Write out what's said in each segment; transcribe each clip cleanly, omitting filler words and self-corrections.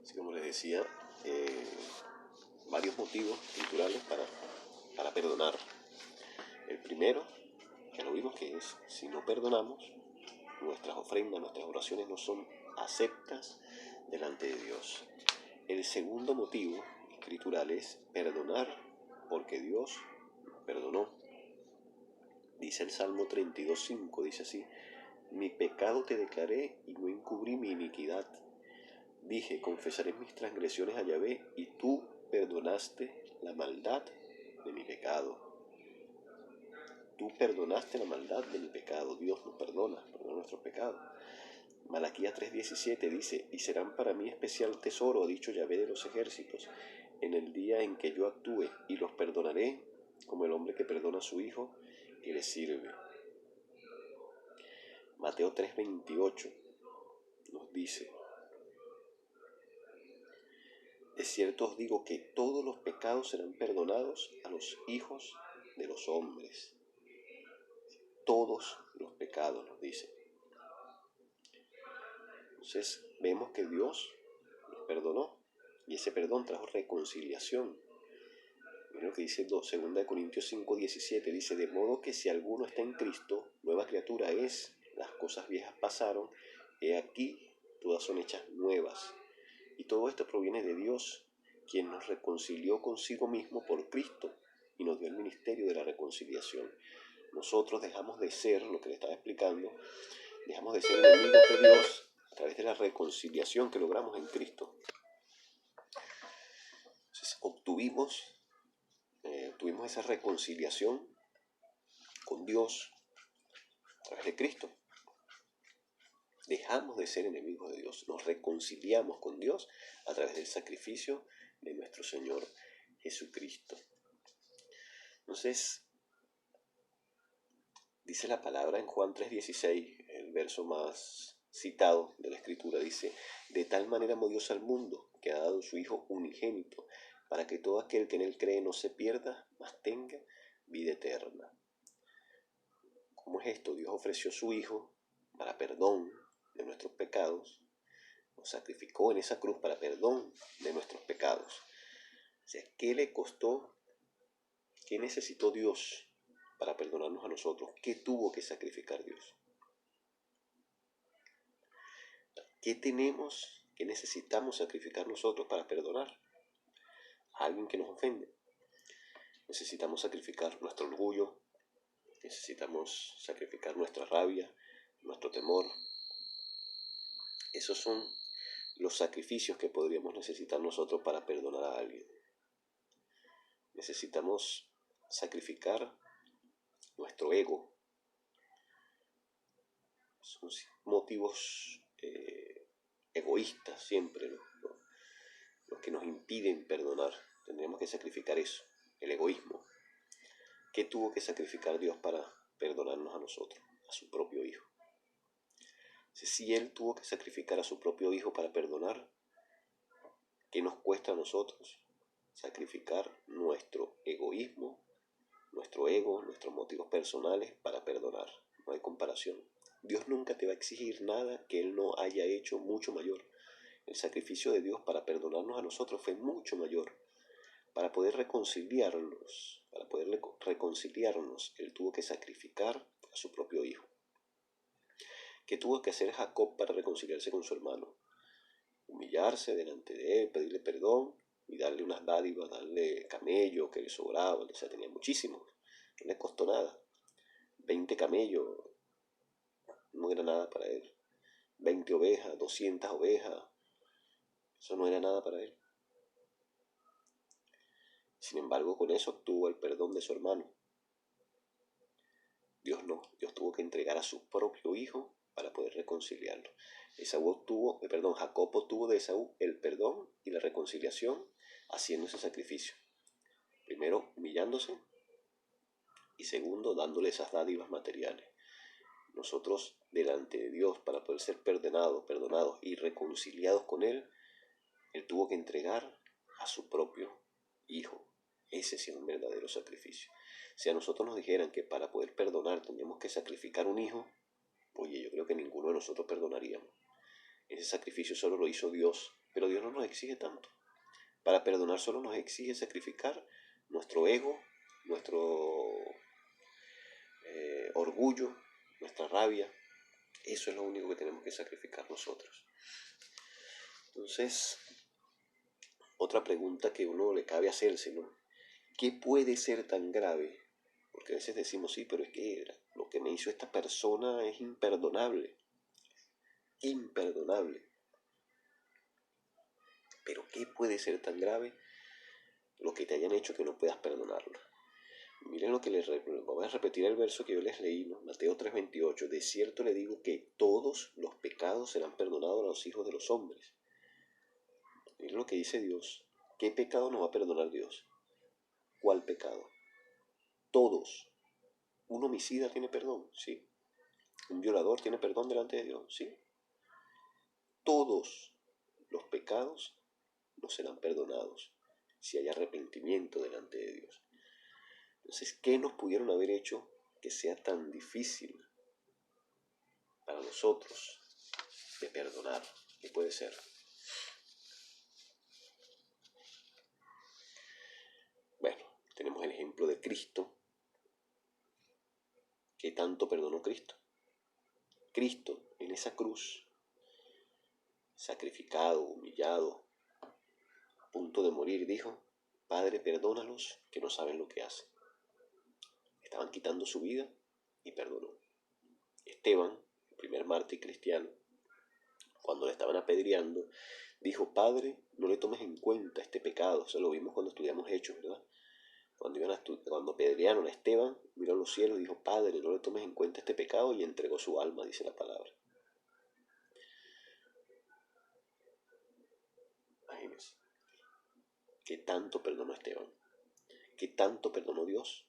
Así como les decía, varios motivos culturales para perdonar. El primero, que lo vimos, que es, si no perdonamos, nuestras ofrendas, nuestras oraciones no son aceptas delante de Dios. El segundo motivo escritural es perdonar porque Dios nos perdonó. Dice el Salmo 32:5, dice así: mi pecado te declaré y no encubrí mi iniquidad. Dije, confesaré mis transgresiones a Yahvé, y tú perdonaste la maldad de mi pecado. Tú perdonaste la maldad de mi pecado. Dios nos perdona nuestros pecados. Malaquías 3:17 dice: y serán para mí especial tesoro, ha dicho Yahvé de los ejércitos, en el día en que yo actúe, y los perdonaré como el hombre que perdona a su hijo que le sirve. Mateo 3:28 nos dice: de cierto os digo que todos los pecados serán perdonados a los hijos de los hombres. Todos los pecados, nos dice. Entonces vemos que Dios nos perdonó y ese perdón trajo reconciliación. Miren lo que dice 2 Corintios 5:17, dice: de modo que si alguno está en Cristo, nueva criatura es, las cosas viejas pasaron, he aquí, todas son hechas nuevas. Y todo esto proviene de Dios, quien nos reconcilió consigo mismo por Cristo y nos dio el ministerio de la reconciliación. Nosotros dejamos de ser, lo que le estaba explicando, dejamos de ser enemigos de Dios a través de la reconciliación que logramos en Cristo. Entonces, obtuvimos esa reconciliación con Dios a través de Cristo. Dejamos de ser enemigos de Dios, nos reconciliamos con Dios a través del sacrificio de nuestro Señor Jesucristo. Entonces, dice la palabra en Juan 3:16, el verso más citado de la Escritura, dice: de tal manera amó Dios al mundo, que ha dado su Hijo unigénito, para que todo aquel que en él cree no se pierda, mas tenga vida eterna. ¿Cómo es esto? Dios ofreció su Hijo para perdón de nuestros pecados, nos sacrificó en esa cruz para perdón de nuestros pecados. O sea, ¿qué le costó? ¿Qué necesitó Dios para perdonarnos a nosotros? ¿Qué tuvo que sacrificar Dios? ¿Qué tenemos, qué necesitamos sacrificar nosotros para perdonar a alguien que nos ofende? Necesitamos sacrificar nuestro orgullo, necesitamos sacrificar nuestra rabia, nuestro temor. Esos son los sacrificios que podríamos necesitar nosotros para perdonar a alguien. Necesitamos sacrificar nuestro ego. Son motivos egoístas siempre, ¿no? Los que nos impiden perdonar. Tendremos que sacrificar eso, el egoísmo. ¿Qué tuvo que sacrificar Dios para perdonarnos a nosotros? A su propio Hijo. Si Él tuvo que sacrificar a su propio Hijo para perdonar, ¿qué nos cuesta a nosotros? Sacrificar nuestro egoísmo, nuestro ego, nuestros motivos personales para perdonar. No hay comparación. Dios nunca te va a exigir nada que Él no haya hecho mucho mayor. El sacrificio de Dios para perdonarnos a nosotros fue mucho mayor. Para poder reconciliarnos, Él tuvo que sacrificar a su propio Hijo. ¿Qué tuvo que hacer Jacob para reconciliarse con su hermano? Humillarse delante de él, pedirle perdón y darle unas dádivas, darle camello que le sobraba, o sea, tenía muchísimo, no le costó nada. 20 camellos no era nada para él. 20 ovejas, 200 ovejas, eso no era nada para él. Sin embargo, con eso obtuvo el perdón de su hermano. Dios no, Dios tuvo que entregar a su propio Hijo para poder reconciliarlo. Jacob obtuvo de Esaú el perdón y la reconciliación haciendo ese sacrificio. Primero, humillándose, y segundo, dándole esas dádivas materiales. Nosotros, delante de Dios, para poder ser perdonados y reconciliados con Él tuvo que entregar a su propio Hijo. Ese sí es un verdadero sacrificio. Si a nosotros nos dijeran que para poder perdonar tenemos que sacrificar un hijo, oye, yo creo que ninguno de nosotros perdonaríamos. Ese sacrificio solo lo hizo Dios, pero Dios no nos exige tanto. Para perdonar solo nos exige sacrificar nuestro ego, nuestro orgullo, nuestra rabia. Eso es lo único que tenemos que sacrificar nosotros. Entonces, otra pregunta que uno le cabe hacerse, ¿no? ¿Qué puede ser tan grave? Porque a veces decimos, sí, pero es que lo que me hizo esta persona es imperdonable. Imperdonable. Pero ¿qué puede ser tan grave lo que te hayan hecho que no puedas perdonarlo? Miren lo que voy a repetir el verso que yo les leí, ¿no? Mateo 3:28. De cierto le digo que todos los pecados serán perdonados a los hijos de los hombres. Miren lo que dice Dios. ¿Qué pecado nos va a perdonar Dios? ¿Cuál pecado? Todos. Un homicida tiene perdón, sí. Un violador tiene perdón delante de Dios, sí. Todos los pecados no serán perdonados si hay arrepentimiento delante de Dios. Entonces, ¿qué nos pudieron haber hecho que sea tan difícil para nosotros de perdonar? ¿Qué puede ser? Bueno, tenemos el ejemplo de Cristo. ¿Qué tanto perdonó Cristo? Cristo en esa cruz, sacrificado, humillado, a punto de morir, dijo: Padre, perdónalos, que no saben lo que hacen. Estaban quitando su vida y perdonó. Esteban, el primer mártir cristiano, cuando le estaban apedreando, dijo: Padre, no le tomes en cuenta este pecado. Eso lo vimos cuando estudiamos Hechos, ¿verdad? Cuando apedrearon a Esteban, miró a los cielos y dijo: Padre, no le tomes en cuenta este pecado, y entregó su alma, dice la palabra. Imagínense. ¿Qué tanto perdonó Esteban? ¿Qué tanto perdonó Dios?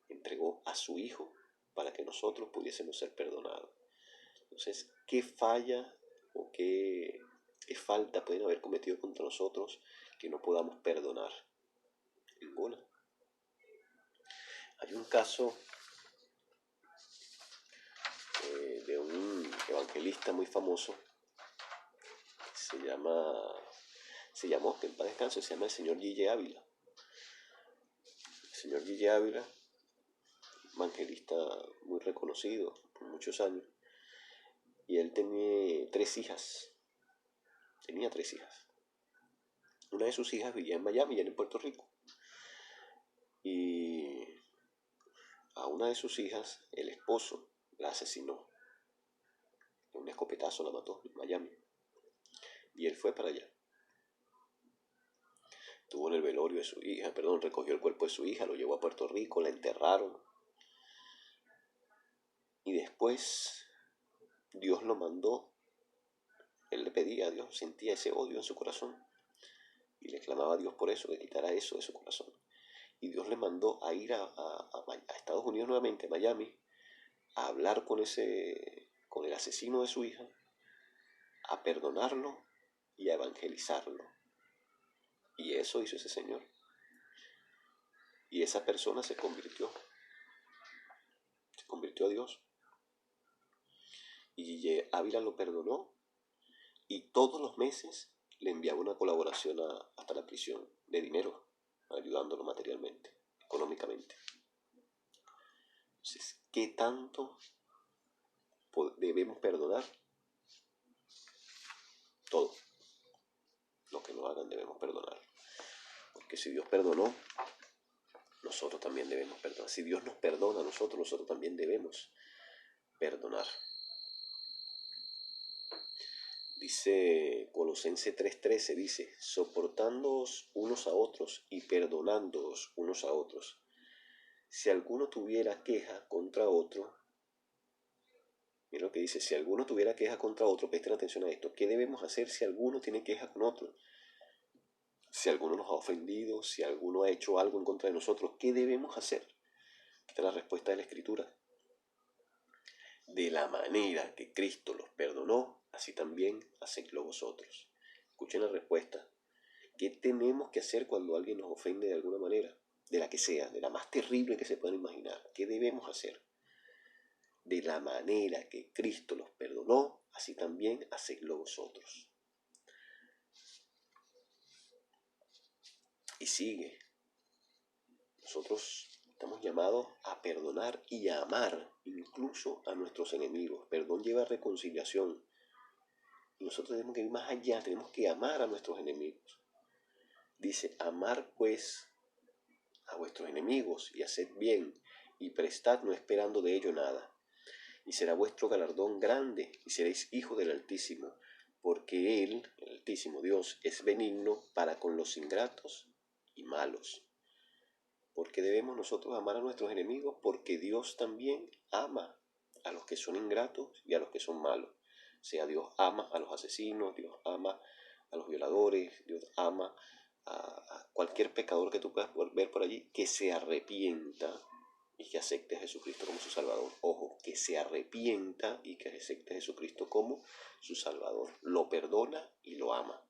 Entregó a su Hijo para que nosotros pudiésemos ser perdonados. Entonces, ¿qué falla o qué falta pueden haber cometido contra nosotros que no podamos perdonar? Ninguna. Hay un caso de un evangelista muy famoso, se llamó, que en paz descanse, se llama el señor Gille Ávila. El señor Gille Ávila, evangelista muy reconocido por muchos años, y él tenía tres hijas. Una de sus hijas vivía en Miami, y en Puerto Rico. Y a una de sus hijas, el esposo la asesinó. De un escopetazo la mató en Miami. Y él fue para allá. Estuvo en el velorio de su hija, recogió el cuerpo de su hija, lo llevó a Puerto Rico, la enterraron. Y después Dios lo mandó. Él le pedía a Dios, sentía ese odio en su corazón. Y le clamaba a Dios por eso, que quitara eso de su corazón. Y Dios le mandó a ir a Estados Unidos nuevamente, a Miami, a hablar con el asesino de su hija, a perdonarlo y a evangelizarlo. Y eso hizo ese señor. Y esa persona se convirtió a Dios. Y Ávila lo perdonó, y todos los meses le enviaba una colaboración hasta la prisión de dinero, ayudándolo materialmente, económicamente. Entonces, ¿qué tanto debemos perdonar? Todo lo que nos hagan debemos perdonar. Porque si Dios perdonó, nosotros también debemos perdonar. Si Dios nos perdona a nosotros también debemos perdonar. Dice Colosenses 3:13, dice: soportándoos unos a otros y perdonándoos unos a otros. Si alguno tuviera queja contra otro, mira lo que dice: si alguno tuviera queja contra otro, presten atención a esto. ¿Qué debemos hacer si alguno tiene queja con otro? Si alguno nos ha ofendido, si alguno ha hecho algo en contra de nosotros, ¿qué debemos hacer? Esta es la respuesta de la Escritura. De la manera que Cristo los perdonó, así también hacedlo vosotros. Escuchen la respuesta. ¿Qué tenemos que hacer cuando alguien nos ofende de alguna manera? De la que sea, de la más terrible que se puedan imaginar. ¿Qué debemos hacer? De la manera que Cristo los perdonó, así también hacedlo vosotros. Y sigue. Nosotros estamos llamados a perdonar y a amar incluso a nuestros enemigos. Perdón lleva reconciliación. Y nosotros tenemos que ir más allá, tenemos que amar a nuestros enemigos. Dice, amar pues a vuestros enemigos y haced bien y prestad no esperando de ello nada. Y será vuestro galardón grande y seréis hijos del Altísimo, porque Él, el Altísimo Dios, es benigno para con los ingratos y malos. ¿Por qué debemos nosotros amar a nuestros enemigos? Porque Dios también ama a los que son ingratos y a los que son malos. O sea, Dios ama a los asesinos, Dios ama a los violadores, Dios ama a cualquier pecador que tú puedas ver por allí que se arrepienta y que acepte a Jesucristo como su Salvador. Ojo, que se arrepienta y que acepte a Jesucristo como su Salvador. Lo perdona y lo ama.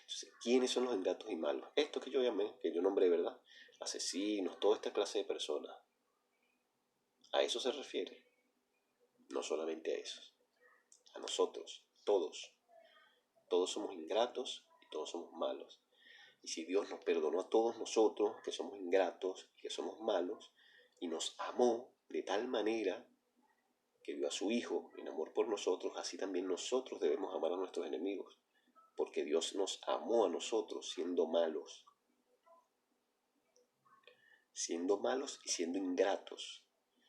Entonces, ¿quiénes son los ingratos y malos? Estos que yo llamé, que yo nombré, ¿verdad? Asesinos, toda esta clase de personas. A eso se refiere. No solamente a esos. A nosotros, todos. Todos somos ingratos y todos somos malos. Y si Dios nos perdonó a todos nosotros, que somos ingratos y que somos malos, y nos amó de tal manera que dio a su Hijo en amor por nosotros, así también nosotros debemos amar a nuestros enemigos, porque Dios nos amó a nosotros siendo malos y siendo ingratos.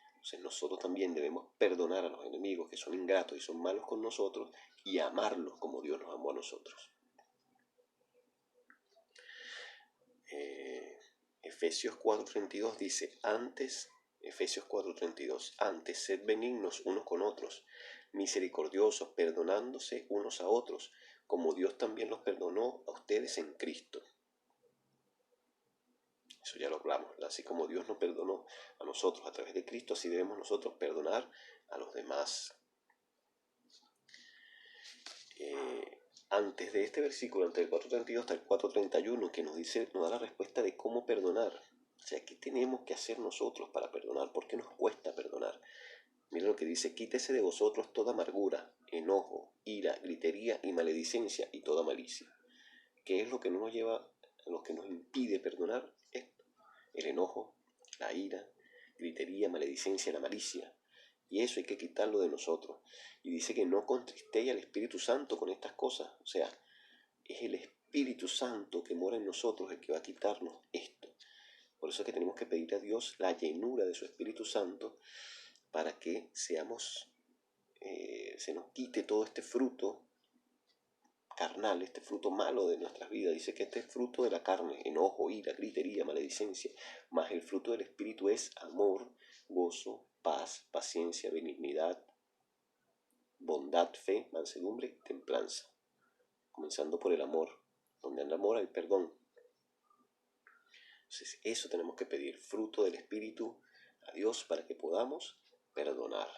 Entonces nosotros también debemos perdonar a los enemigos que son ingratos y son malos con nosotros y amarlos como Dios nos amó a nosotros. Efesios 4:32 dice, Efesios 4:32, antes sed benignos unos con otros, misericordiosos, perdonándose unos a otros, como Dios también los perdonó a ustedes en Cristo. Eso ya lo hablamos, ¿verdad? Así como Dios nos perdonó a nosotros a través de Cristo, así debemos nosotros perdonar a los demás. Antes de este versículo, entre el 4:32 hasta el 4:31, que nos da la respuesta de cómo perdonar. O sea, ¿qué tenemos que hacer nosotros para perdonar? ¿Por qué nos cuesta perdonar? Mira lo que dice, quítese de vosotros toda amargura, enojo, ira, gritería y maledicencia y toda malicia. ¿Qué es lo que no nos lleva, lo que nos impide perdonar? Esto, el enojo, la ira, gritería, maledicencia, la malicia. Y eso hay que quitarlo de nosotros. Y dice que no contristéis al Espíritu Santo con estas cosas. O sea, es el Espíritu Santo que mora en nosotros el que va a quitarnos esto. Por eso es que tenemos que pedir a Dios la llenura de su Espíritu Santo para que se nos quite todo este fruto carnal, este fruto malo de nuestras vidas. Dice que este es fruto de la carne, enojo, ira, gritería, maledicencia, mas el fruto del Espíritu es amor, gozo, paz, paciencia, benignidad, bondad, fe, mansedumbre, templanza. Comenzando por el amor. Donde anda amor hay perdón. Entonces eso tenemos que pedir, fruto del Espíritu a Dios para que podamos perdonar.